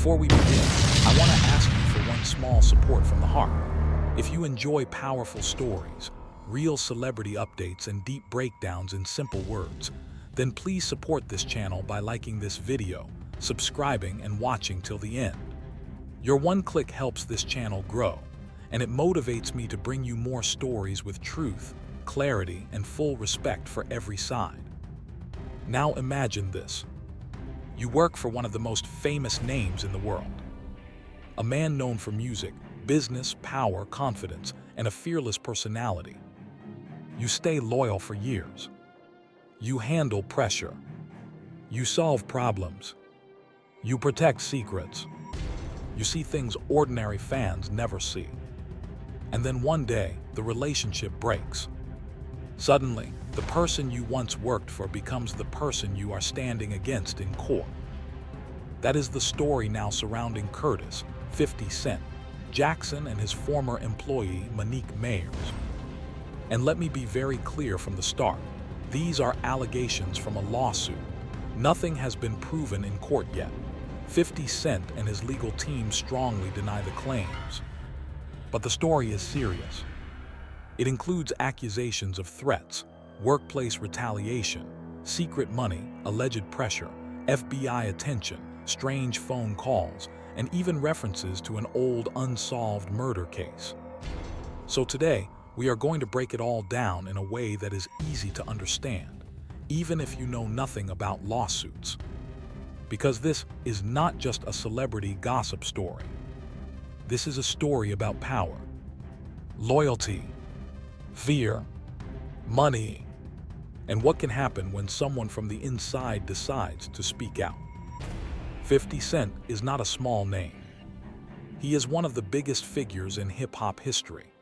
Before we begin, I want to ask you for one small support from the heart. If you enjoy powerful stories, real celebrity updates, and deep breakdowns in simple words, then please support this channel by liking this video, subscribing, and watching till the end. Your one click helps this channel grow, and it motivates me to bring you more stories with truth, clarity, and full respect for every side. Now imagine this. You work for one of the most famous names in the world. A man known for music, business, power, confidence, and a fearless personality. You stay loyal for years. You handle pressure. You solve problems. You protect secrets. You see things ordinary fans never see. And then one day, the relationship breaks. Suddenly, the person you once worked for becomes the person you are standing against in court. That is the story now surrounding Curtis, 50 Cent, Jackson, and his former employee, Monique Mayers. And let me be very clear from the start. These are allegations from a lawsuit. Nothing has been proven in court yet. 50 Cent and his legal team strongly deny the claims. But the story is serious. It includes accusations of threats, workplace retaliation, secret money, alleged pressure, FBI attention, strange phone calls, and even references to an old unsolved murder case. So today, we are going to break it all down in a way that is easy to understand, even if you know nothing about lawsuits. Because this is not just a celebrity gossip story. This is a story about power, loyalty, fear, money, and what can happen when someone from the inside decides to speak out. 50 Cent is not a small name. He is one of the biggest figures in hip-hop history.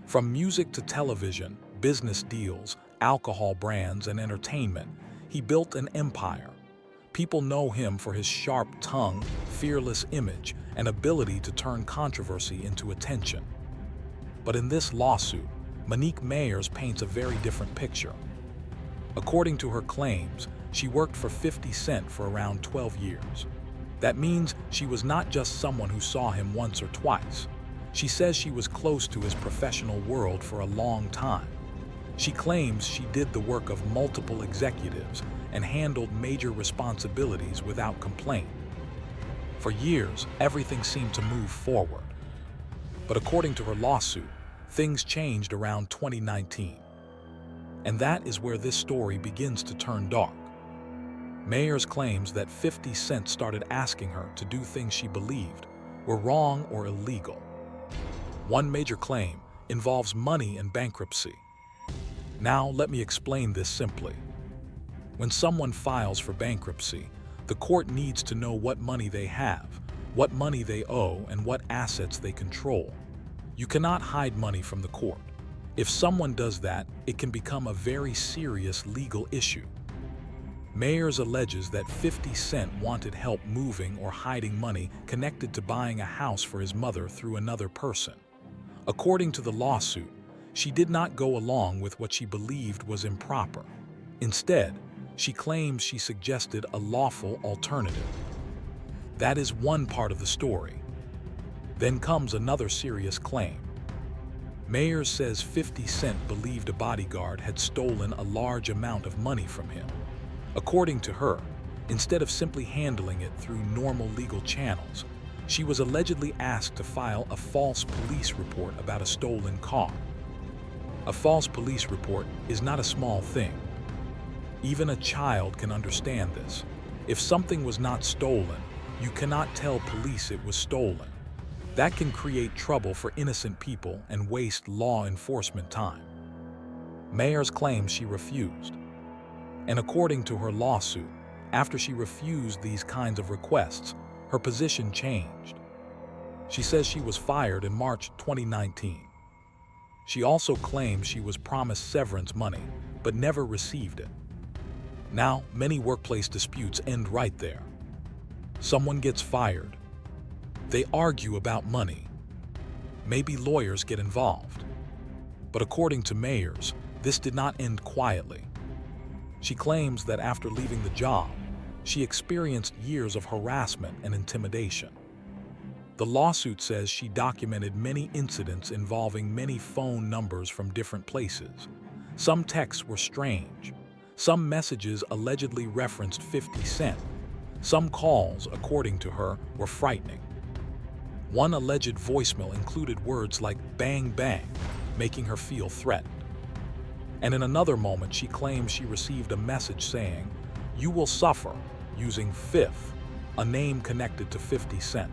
From music to television, business deals, alcohol brands, and entertainment, he built an empire. People know him for his sharp tongue, fearless image, and ability to turn controversy into attention. But in this lawsuit, Monique Mayers paints a very different picture. According to her claims, she worked for 50 Cent for around 12 years. That means she was not just someone who saw him once or twice. She says she was close to his professional world for a long time. She claims she did the work of multiple executives and handled major responsibilities without complaint. For years, everything seemed to move forward. But according to her lawsuit, things changed around 2019. And that is where this story begins to turn dark. Mayers claims that 50 Cent started asking her to do things she believed were wrong or illegal. One major claim involves money and bankruptcy. Now, let me explain this simply. When someone files for bankruptcy, the court needs to know what money they have, what money they owe, and what assets they control. You cannot hide money from the court. If someone does that, it can become a very serious legal issue. Mayers alleges that 50 Cent wanted help moving or hiding money connected to buying a house for his mother through another person. According to the lawsuit, she did not go along with what she believed was improper. Instead, she claims she suggested a lawful alternative. That is one part of the story. Then comes another serious claim. Mayers says 50 Cent believed a bodyguard had stolen a large amount of money from him. According to her, instead of simply handling it through normal legal channels, she was allegedly asked to file a false police report about a stolen car. A false police report is not a small thing. Even a child can understand this. If something was not stolen, you cannot tell police it was stolen. That can create trouble for innocent people and waste law enforcement time. Mayers claims she refused. And according to her lawsuit, after she refused these kinds of requests, her position changed. She says she was fired in March 2019. She also claims she was promised severance money, but never received it. Now, many workplace disputes end right there. Someone gets fired. They argue about money. Maybe lawyers get involved. But according to Mayers, this did not end quietly. She claims that after leaving the job, she experienced years of harassment and intimidation. The lawsuit says she documented many incidents involving many phone numbers from different places. Some texts were strange. Some messages allegedly referenced 50 Cent. Some calls, according to her, were frightening. One alleged voicemail included words like bang bang, making her feel threatened. And in another moment, she claims she received a message saying, "You will suffer," using Fifth, a name connected to 50 Cent.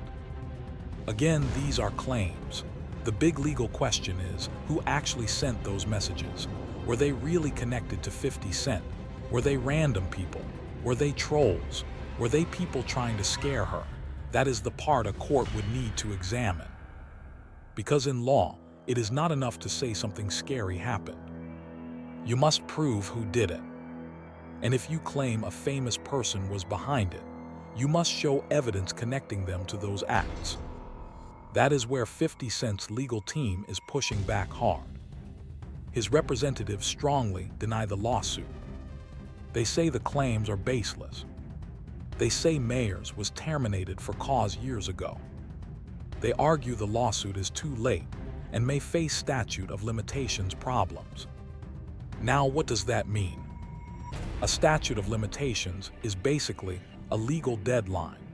Again, these are claims. The big legal question is, who actually sent those messages? Were they really connected to 50 Cent? Were they random people? Were they trolls? Were they people trying to scare her? That is the part a court would need to examine. Because in law, it is not enough to say something scary happened. You must prove who did it. And if you claim a famous person was behind it, you must show evidence connecting them to those acts. That is where 50 Cent's legal team is pushing back hard. His representatives strongly deny the lawsuit. They say the claims are baseless. They say Mayers was terminated for cause years ago. They argue the lawsuit is too late and may face statute of limitations problems. Now, what does that mean? A statute of limitations is basically a legal deadline.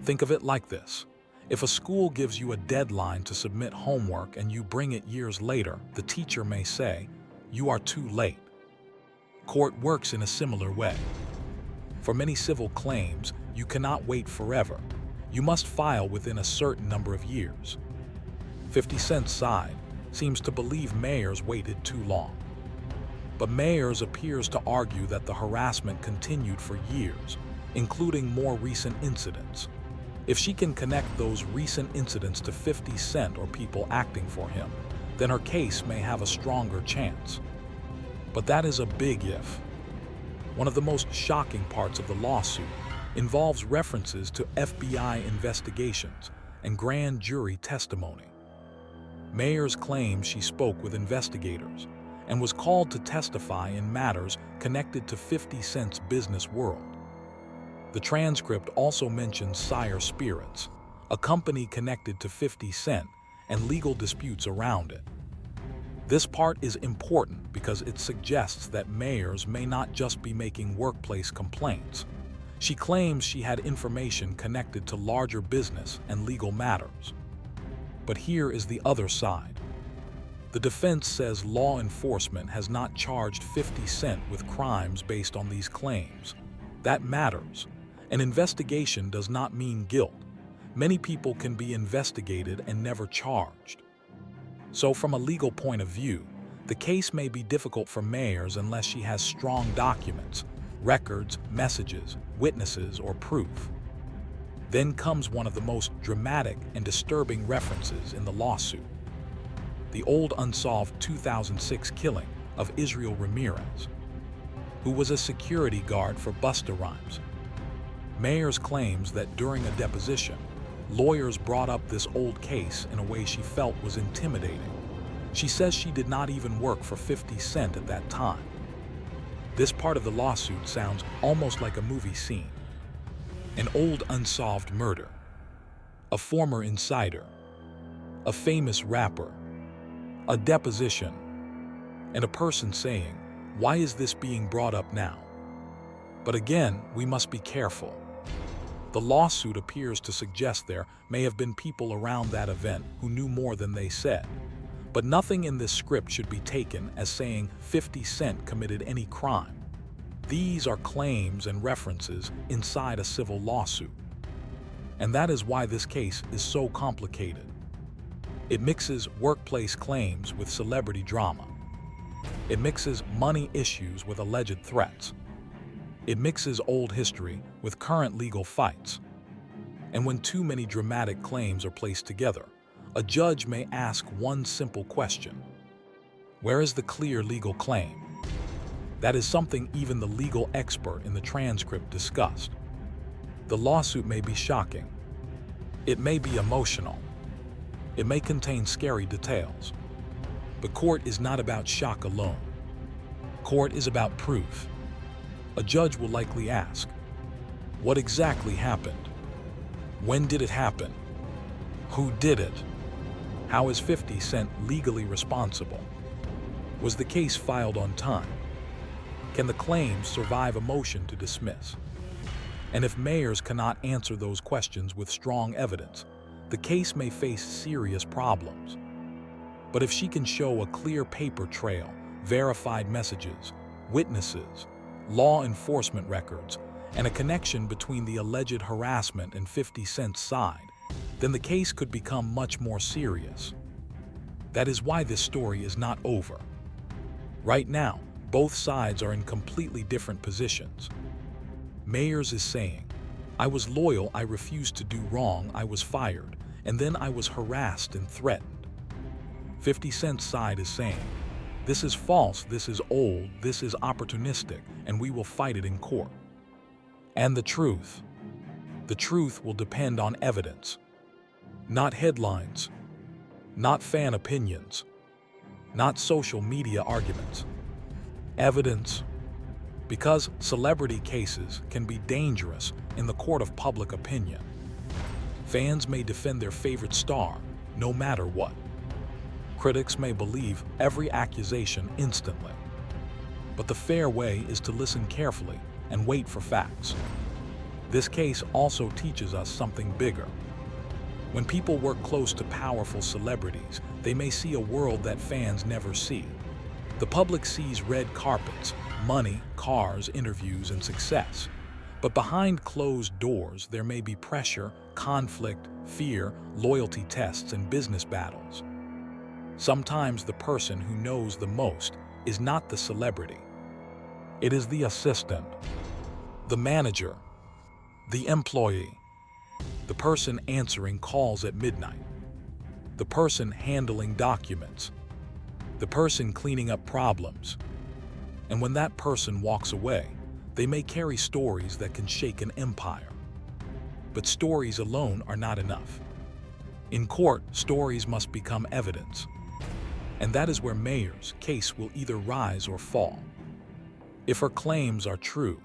Think of it like this. If a school gives you a deadline to submit homework and you bring it years later, the teacher may say, "You are too late." Court works in a similar way. For many civil claims, you cannot wait forever. You must file within a certain number of years. 50 Cent's side seems to believe Mayers waited too long. But Mayers appears to argue that the harassment continued for years, including more recent incidents. If she can connect those recent incidents to 50 Cent or people acting for him, then her case may have a stronger chance. But that is a big if. One of the most shocking parts of the lawsuit involves references to FBI investigations and grand jury testimony. Mayers claims she spoke with investigators and was called to testify in matters connected to 50 Cent's business world. The transcript also mentions Sire Spirits, a company connected to 50 Cent, and legal disputes around it. This part is important because it suggests that Mayers may not just be making workplace complaints. She claims she had information connected to larger business and legal matters. But here is the other side. The defense says law enforcement has not charged 50 Cent with crimes based on these claims. That matters. An investigation does not mean guilt. Many people can be investigated and never charged. So from a legal point of view, the case may be difficult for Mayers unless she has strong documents, records, messages, witnesses, or proof. Then comes one of the most dramatic and disturbing references in the lawsuit: the old unsolved 2006 killing of Israel Ramirez, who was a security guard for Busta Rhymes. Mayers claims that during a deposition, lawyers brought up this old case in a way she felt was intimidating. She says she did not even work for 50 Cent at that time. This part of the lawsuit sounds almost like a movie scene. An old unsolved murder, a former insider, a famous rapper, a deposition, and a person saying, "Why is this being brought up now?" But again, we must be careful. The lawsuit appears to suggest there may have been people around that event who knew more than they said. But nothing in this script should be taken as saying 50 Cent committed any crime. These are claims and references inside a civil lawsuit. And that is why this case is so complicated. It mixes workplace claims with celebrity drama. It mixes money issues with alleged threats. It mixes old history with current legal fights. And when too many dramatic claims are placed together, a judge may ask one simple question: where is the clear legal claim? That is something even the legal expert in the transcript discussed. The lawsuit may be shocking. It may be emotional. It may contain scary details. But court is not about shock alone. Court is about proof. A judge will likely ask, what exactly happened? When did it happen? Who did it? How is 50 Cent legally responsible? Was the case filed on time? Can the claims survive a motion to dismiss? And if Mayers cannot answer those questions with strong evidence, the case may face serious problems. But if she can show a clear paper trail, verified messages, witnesses, law enforcement records, and a connection between the alleged harassment and 50 Cent's side, then the case could become much more serious. That is why this story is not over. Right now, both sides are in completely different positions. Mayers is saying, "I was loyal, I refused to do wrong, I was fired, and then I was harassed and threatened." 50 Cent's side is saying, "This is false, this is old, this is opportunistic, and we will fight it in court." And the truth will depend on evidence. Not headlines, not fan opinions, not social media arguments. Evidence. Because celebrity cases can be dangerous in the court of public opinion. Fans may defend their favorite star, no matter what. Critics may believe every accusation instantly. But the fair way is to listen carefully and wait for facts. This case also teaches us something bigger. When people work close to powerful celebrities, they may see a world that fans never see. The public sees red carpets, money, cars, interviews, and success. But behind closed doors, there may be pressure, conflict, fear, loyalty tests, and business battles. Sometimes the person who knows the most is not the celebrity. It is the assistant, the manager, the employee, the person answering calls at midnight, the person handling documents, the person cleaning up problems. And when that person walks away, they may carry stories that can shake an empire. But stories alone are not enough. In court, stories must become evidence. And that is where Mayers' case will either rise or fall. If her claims are true,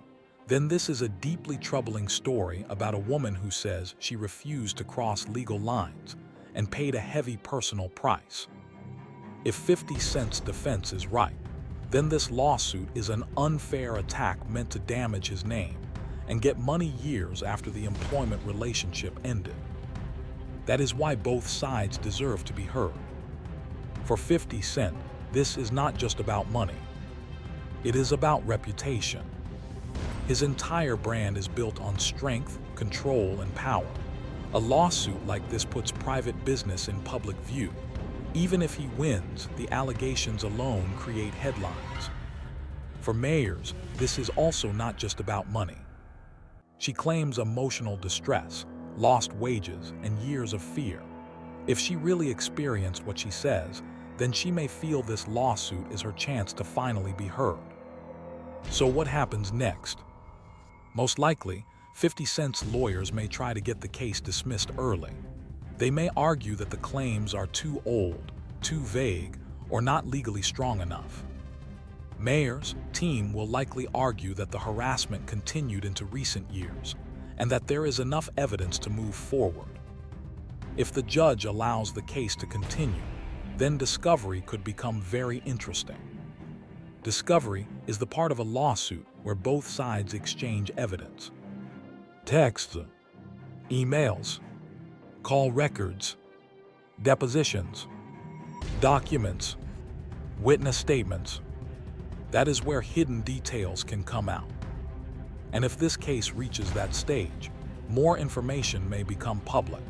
then this is a deeply troubling story about a woman who says she refused to cross legal lines and paid a heavy personal price. If 50 Cent's defense is right, then this lawsuit is an unfair attack meant to damage his name and get money years after the employment relationship ended. That is why both sides deserve to be heard. For 50 Cent, this is not just about money. It is about reputation. His entire brand is built on strength, control, and power. A lawsuit like this puts private business in public view. Even if he wins, the allegations alone create headlines. For Mayers, this is also not just about money. She claims emotional distress, lost wages, and years of fear. If she really experienced what she says, then she may feel this lawsuit is her chance to finally be heard. So what happens next? Most likely, 50 Cent's lawyers may try to get the case dismissed early. They may argue that the claims are too old, too vague, or not legally strong enough. Mayers' team will likely argue that the harassment continued into recent years and that there is enough evidence to move forward. If the judge allows the case to continue, then discovery could become very interesting. Discovery is the part of a lawsuit where both sides exchange evidence. Texts, emails, call records, depositions, documents, witness statements. That is where hidden details can come out. And if this case reaches that stage, more information may become public.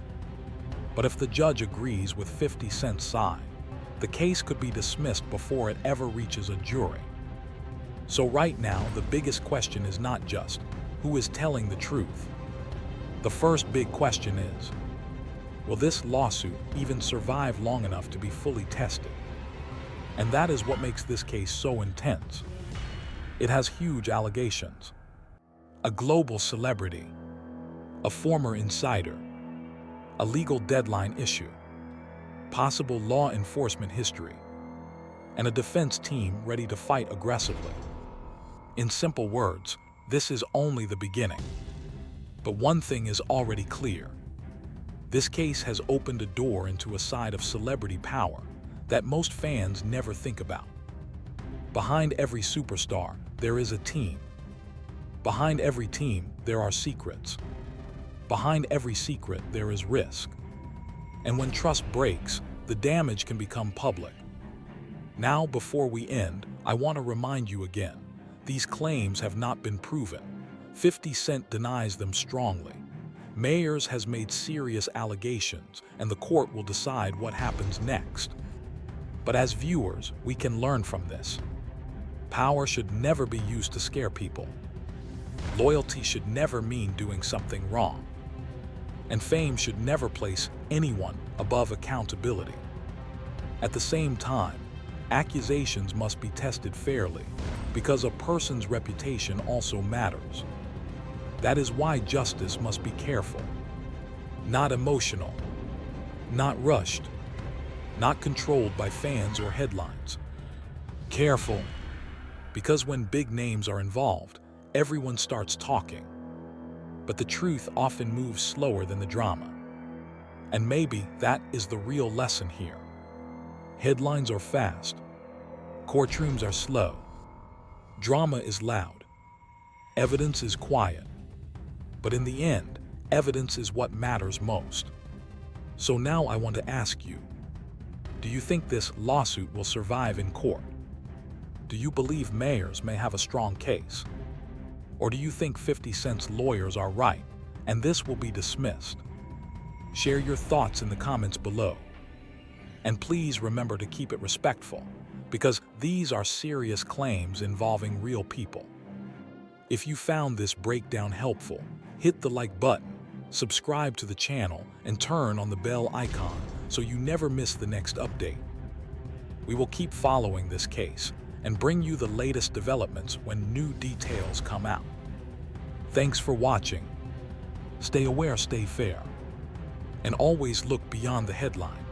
But if the judge agrees with 50 Cent's side, the case could be dismissed before it ever reaches a jury. So right now, the biggest question is not just who is telling the truth. The first big question is, will this lawsuit even survive long enough to be fully tested? And that is what makes this case so intense. It has huge allegations. A global celebrity, a former insider, a legal deadline issue, possible law enforcement history, and a defense team ready to fight aggressively. In simple words, this is only the beginning. But one thing is already clear. This case has opened a door into a side of celebrity power that most fans never think about. Behind every superstar, there is a team. Behind every team, there are secrets. Behind every secret, there is risk. And when trust breaks, the damage can become public. Now, before we end, I want to remind you again, these claims have not been proven. 50 Cent denies them strongly. Mayers has made serious allegations, and the court will decide what happens next. But as viewers, we can learn from this. Power should never be used to scare people. Loyalty should never mean doing something wrong. And fame should never place anyone above accountability. At the same time, accusations must be tested fairly, because a person's reputation also matters. That is why justice must be careful, not emotional, not rushed, not controlled by fans or headlines. Careful, because when big names are involved, everyone starts talking. But the truth often moves slower than the drama. And maybe that is the real lesson here. Headlines are fast. Courtrooms are slow. Drama is loud. Evidence is quiet. But in the end, evidence is what matters most. So now I want to ask you, do you think this lawsuit will survive in court? Do you believe Mayers may have a strong case? Or do you think 50 Cent's lawyers are right, and this will be dismissed? Share your thoughts in the comments below. And please remember to keep it respectful, because these are serious claims involving real people. If you found this breakdown helpful, hit the like button, subscribe to the channel, and turn on the bell icon so you never miss the next update. We will keep following this case and bring you the latest developments when new details come out. Thanks for watching. Stay aware, stay fair, and always look beyond the headline.